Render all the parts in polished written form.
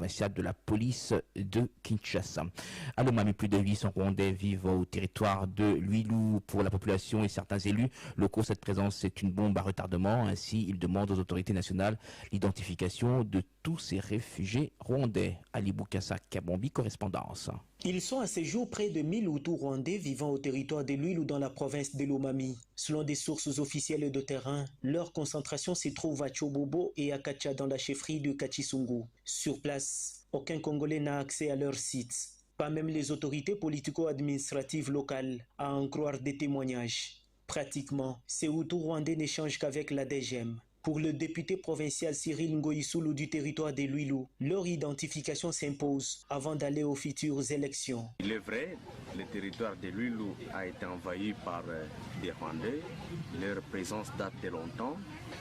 provincial de la police de Kinshasa. À Lomami, plus de 800 Rwandais vivent au territoire de Luilou. Pour la population et certains élus locaux, cette présence est une bombe à retardement. Ainsi, ils demandent aux autorités nationales l'identification de tous ces réfugiés rwandais. Ali Boukassa Kabombi, correspondance. Ils sont à ce jour près de 1000 Hutus rwandais vivant au territoire de Luilou dans la province de Lomami. Selon des sources officielles de terrain, leur concentration se trouve à Tchobobo et à Kacha dans la chefferie de Kachisungu. Sur place, aucun Congolais n'a accès à leur site. Pas même les autorités politico-administratives locales, à en croire des témoignages. Pratiquement, ces Hutus rwandais n'échangent qu'avec la DGM. Pour le député provincial Cyril Ngoïsoulou du territoire de Luilou, leur identification s'impose avant d'aller aux futures élections. Il est vrai, le territoire de Luilou a été envahi par des Rwandais. Leur présence date de longtemps.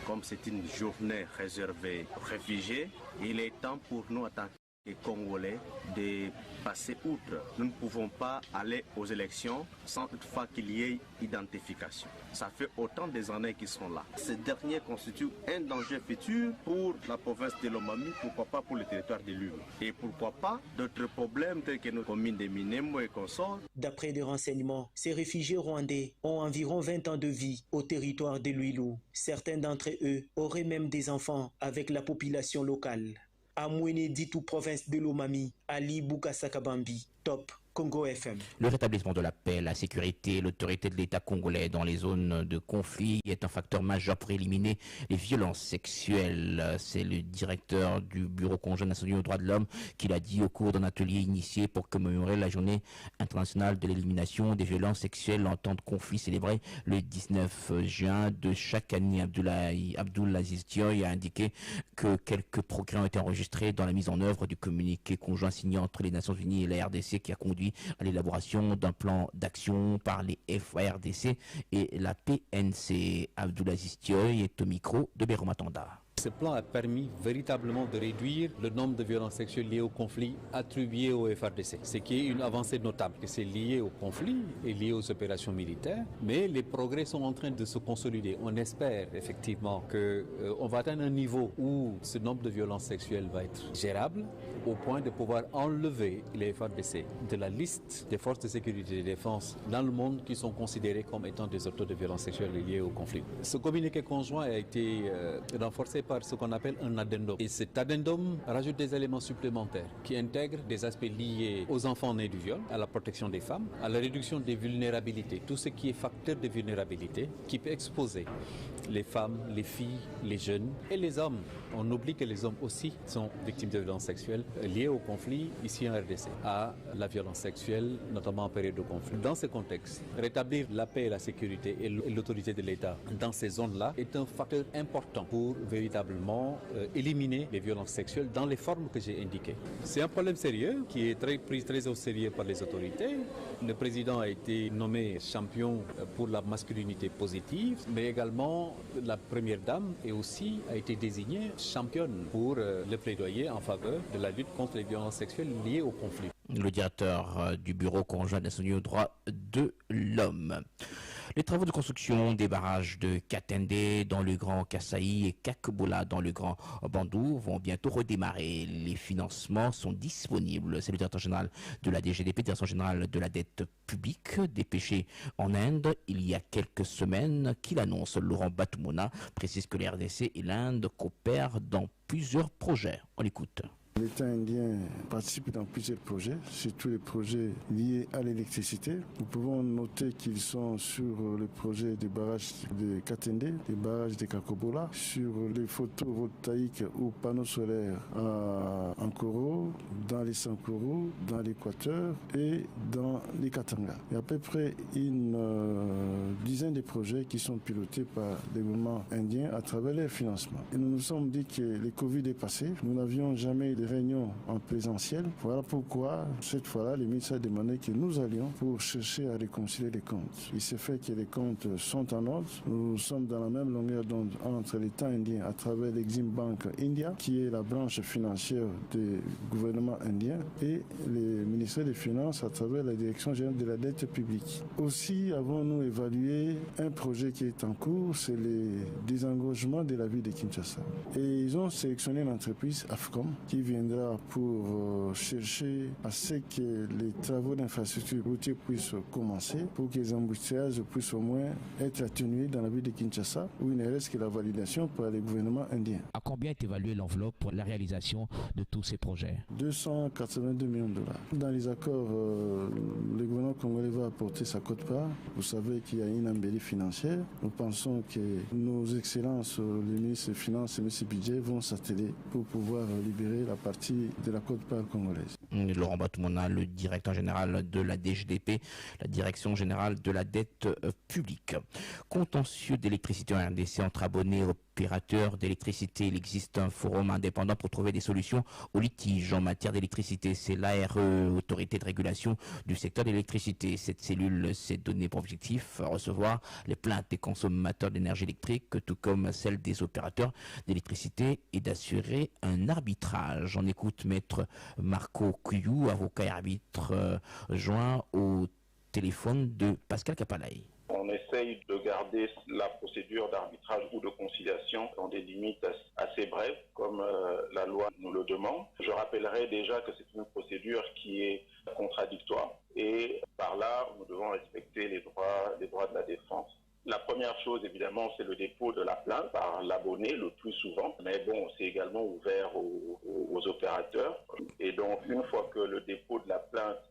Comme c'est une journée réservée aux réfugiés, il est temps pour nous, en tant que Congolais, de passer outre. Nous ne pouvons pas aller aux élections sans toutefois qu'il y ait identification. Ça fait autant des années qu'ils sont là. Ces derniers constituent un danger futur pour la province de Lomami, pourquoi pas pour le territoire de Luilou. Et pourquoi pas d'autres problèmes tels que nos communes de Minemo et consorts. D'après des renseignements, ces réfugiés rwandais ont environ 20 ans de vie au territoire de Luilou. Certains d'entre eux auraient même des enfants avec la population locale. À Mouéné-Ditou, province de Lomami, Ali Boukassa Kabambi, Top Congo FM. Le rétablissement de la paix, la sécurité, l'autorité de l'État congolais dans les zones de conflit est un facteur majeur pour éliminer les violences sexuelles. C'est le directeur du Bureau conjoint des Nations Unies aux droits de l'homme qui l'a dit au cours d'un atelier initié pour commémorer la journée internationale de l'élimination des violences sexuelles en temps de conflit célébrée le 19 juin de chaque année. Abdoulaziz Dioy a indiqué que quelques progrès ont été enregistrés dans la mise en œuvre du communiqué conjoint signé entre les Nations Unies et la RDC qui a conduit à l'élaboration d'un plan d'action par les FARDC et la PNC. Abdoulaziz Dioy est au micro de Béro Matanda. Ce plan a permis véritablement de réduire le nombre de violences sexuelles liées au conflit attribuées au FARDC, ce qui est une avancée notable. C'est lié au conflit et lié aux opérations militaires, mais les progrès sont en train de se consolider. On espère effectivement qu'on va atteindre un niveau où ce nombre de violences sexuelles va être gérable au point de pouvoir enlever les FARDC de la liste des forces de sécurité et de défense dans le monde qui sont considérées comme étant des auteurs de violences sexuelles liées au conflit. Ce communiqué conjoint a été renforcé par ce qu'on appelle un addendum. Et cet addendum rajoute des éléments supplémentaires qui intègrent des aspects liés aux enfants nés du viol, à la protection des femmes, à la réduction des vulnérabilités, tout ce qui est facteur de vulnérabilité qui peut exposer les femmes, les filles, les jeunes et les hommes. On oublie que les hommes aussi sont victimes de violences sexuelles liées au conflit ici en RDC, à la violence sexuelle, notamment en période de conflit. Dans ce contexte, rétablir la paix et la sécurité et l'autorité de l'État dans ces zones-là est un facteur important pour véritablement éliminer les violences sexuelles dans les formes que j'ai indiquées. C'est un problème sérieux qui est pris très au sérieux par les autorités. Le président a été nommé champion pour la masculinité positive, mais également la première dame et aussi a été désignée championne pour le plaidoyer en faveur de la lutte contre les violences sexuelles liées au conflit. Le directeur du Bureau conjoint des Nations Unies aux droits de l'homme. Les travaux de construction des barrages de Katende dans le Grand Kasaï et Kakebola dans le Grand Bandou vont bientôt redémarrer. Les financements sont disponibles. C'est le directeur général de la DGDP, direction générale de la dette publique, dépêché en Inde il y a quelques semaines, qu'il annonce. Laurent Batoumona précise que les RDC et l'Inde coopèrent dans plusieurs projets. On l'écoute. L'État indien participe dans plusieurs projets, surtout les projets liés à l'électricité. Nous pouvons noter qu'ils sont sur le projet des barrages de Katende, des barrages de Kakobola, sur les photovoltaïques ou panneaux solaires à Ankoro, dans les Sankoro, dans l'Équateur et dans les Katanga. Il y a à peu près une dizaine de projets qui sont pilotés par le gouvernement indien à travers les financements. Et nous nous sommes dit que le Covid est passé. Nous n'avions jamais des réunions en présentiel. Voilà pourquoi, cette fois-là, le ministre a demandé que nous allions pour chercher à réconcilier les comptes. Il s'est fait que les comptes sont en ordre. Nous sommes dans la même longueur d'onde entre l'État indien à travers l'Exim Bank India, qui est la branche financière du gouvernement indien, et le ministère des Finances à travers la Direction générale de la dette publique. Aussi avons-nous évalué un projet qui est en cours, c'est le désengorgement de la ville de Kinshasa. Et ils ont sélectionné l'entreprise AFCOM qui viendra pour chercher à ce que les travaux d'infrastructure routière puissent commencer, pour que les embouteillages puissent au moins être atténués dans la ville de Kinshasa, où il ne reste que la validation par les gouvernements indiens. À combien est évaluée l'enveloppe pour la réalisation de tous ces projets? 282 millions de dollars. Dans les accords, le gouvernement congolais va apporter sa quote-part. Vous savez qu'il y a une embellie financière. Nous pensons que nos excellences, les ministres des Finances et M. Budget vont s'atteler pour pouvoir libérer la partie de la quote-part congolaise. Laurent Batoumona, le directeur général de la DGDP, la Direction générale de la dette publique. Contentieux d'électricité en RDC entre abonnés opérateurs d'électricité. Il existe un forum indépendant pour trouver des solutions aux litiges en matière d'électricité. C'est l'ARE, Autorité de régulation du secteur de l'électricité. Cette cellule s'est donnée pour objectif recevoir les plaintes des consommateurs d'énergie électrique, tout comme celles des opérateurs d'électricité, et d'assurer un arbitrage. On écoute maître Marco Kuyou, avocat et arbitre, joint au téléphone de Pascal Kapalaï. On essaye de garder la procédure d'arbitrage ou de conciliation dans des limites assez brèves, comme la loi nous le demande. Je rappellerai déjà que c'est une procédure qui est contradictoire et par là, nous devons respecter les droits de la défense. La première chose, évidemment, c'est le dépôt de la plainte par l'abonné, le plus souvent. Mais bon, c'est également ouvert aux opérateurs. Et donc, une fois que le dépôt de la plainte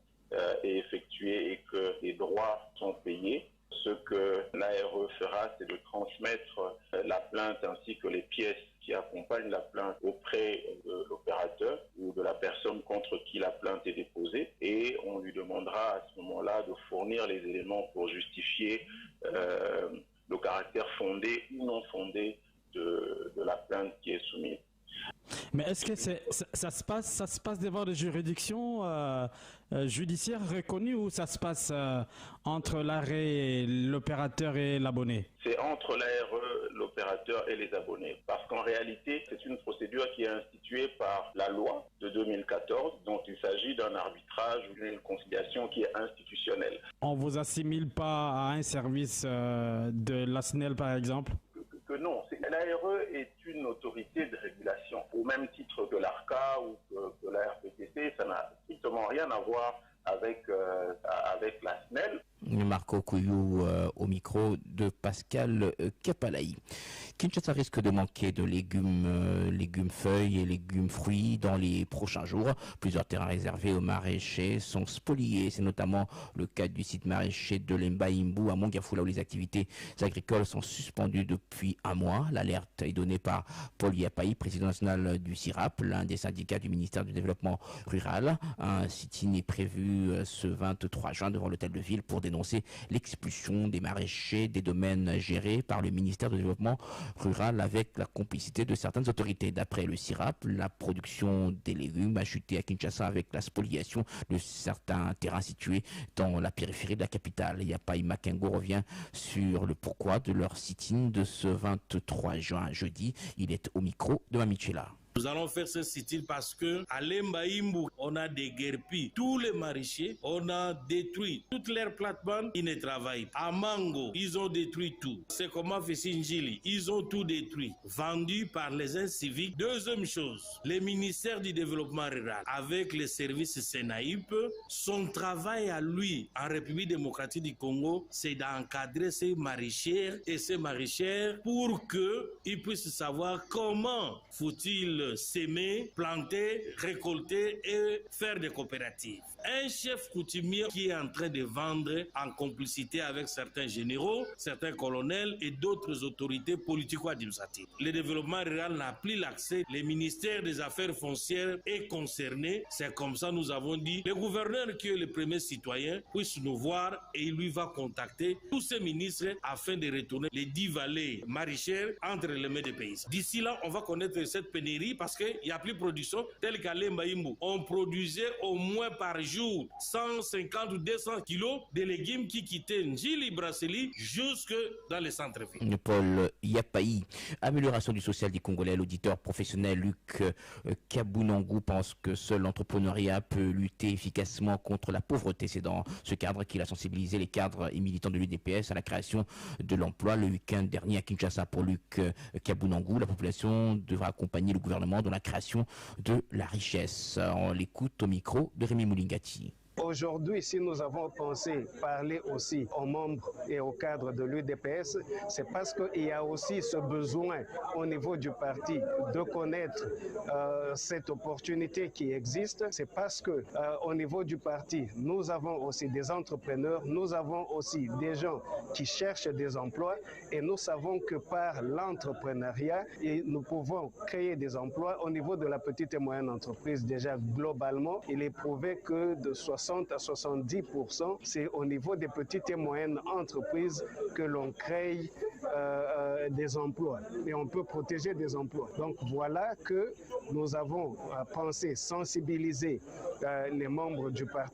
est effectué et que les droits sont payés, ce que l'ARE fera, c'est de transmettre la plainte ainsi que les pièces qui accompagnent la plainte auprès de l'opérateur ou de la personne contre qui la plainte est déposée, et on lui demandera à ce moment-là de fournir les éléments pour justifier le caractère fondé ou non fondé de la plainte qui est soumise. Mais est-ce que ça se passe devant des juridictions judiciaires reconnues, ou ça se passe entre l'ARE, l'opérateur et l'abonné? C'est entre l'ARE, l'opérateur et les abonnés. Parce qu'en réalité, c'est une procédure qui est instituée par la loi de 2014, dont il s'agit d'un arbitrage ou d'une conciliation qui est institutionnelle. On ne vous assimile pas à un service de la SNEL, par exemple? Que non. L'ARE est une autorité de régulation. Au même titre que l'ARCA ou que la RPTC, ça n'a strictement rien à voir avec la SNEL. Marco Kouyou au micro de Pascal Kapalaï. Kinshasa risque de manquer de légumes feuilles et légumes fruits dans les prochains jours. Plusieurs terrains réservés aux maraîchers sont spoliés. C'est notamment le cas du site maraîcher de Lemba-Imbu à Mongafula, où les activités agricoles sont suspendues depuis un mois. L'alerte est donnée par Paul Yapaï, président national du CIRAP, l'un des syndicats du ministère du Développement rural. Un sit-in est prévu ce 23 juin devant l'hôtel de ville pour dénoncer l'expulsion des maraîchers des domaines gérés par le ministère du Développement rural avec la complicité de certaines autorités. D'après le CIRAP, la production des légumes a chuté à Kinshasa avec la spoliation de certains terrains situés dans la périphérie de la capitale. Yapaï Makengo revient sur le pourquoi de leur sit-in de ce 23 juin jeudi. Il est au micro de Mamichela. Nous allons faire ce sit-in parce que à Lemba-Imbu, on a déguerpi tous les maraîchers, on a détruit toutes leurs plates-bandes, ils ne travaillent pas. À Mango, ils ont détruit tout. C'est comme à Fessinjili, ils ont tout détruit, vendu par les inciviques. Deuxième chose, le ministère du Développement rural avec les services Sénaïp, son travail à lui en République démocratique du Congo, c'est d'encadrer ces maraîchers et ces maraîchères pour qu'ils puissent savoir comment faut-il s'aimer, planter, récolter et faire des coopératives. Un chef coutumier qui est en train de vendre en complicité avec certains généraux, certains colonels et d'autres autorités politico-administratives. Le développement rural n'a plus l'accès. Le ministère des Affaires foncières est concerné. C'est comme ça nous avons dit. Le gouverneur qui est le premier citoyen puisse nous voir et il lui va contacter tous ces ministres afin de retourner les 10 vallées maraîchères entre les mains des paysans. D'ici là, on va connaître cette pénurie parce qu'il n'y a plus de production telle qu'à Lemba-Imbu. On produisait au moins par jour 150 ou 200 kilos de légumes qui quittaient Njili-Brasili jusque dans les centres-villes. Paul Yapaï, amélioration du social des Congolais. L'auditeur professionnel Luc Kabunangu pense que seul l'entrepreneuriat peut lutter efficacement contre la pauvreté. C'est dans ce cadre qu'il a sensibilisé les cadres et militants de l'UDPS à la création de l'emploi le week-end dernier à Kinshasa. Pour Luc Kabunangu, la population devra accompagner le gouvernement gouvernement dans la création de la richesse. On l'écoute au micro de Rémi Moulingati. Aujourd'hui, si nous avons pensé parler aussi aux membres et au cadre de l'UDPS, c'est parce qu'il y a aussi ce besoin au niveau du parti de connaître cette opportunité qui existe. C'est parce que au niveau du parti, nous avons aussi des entrepreneurs, nous avons aussi des gens qui cherchent des emplois et nous savons que par l'entrepreneuriat, nous pouvons créer des emplois au niveau de la petite et moyenne entreprise. Déjà globalement, il est prouvé que de 60 à 70%, c'est au niveau des petites et moyennes entreprises que l'on crée des emplois et on peut protéger des emplois. Donc voilà que nous avons pensé sensibiliser les membres du parti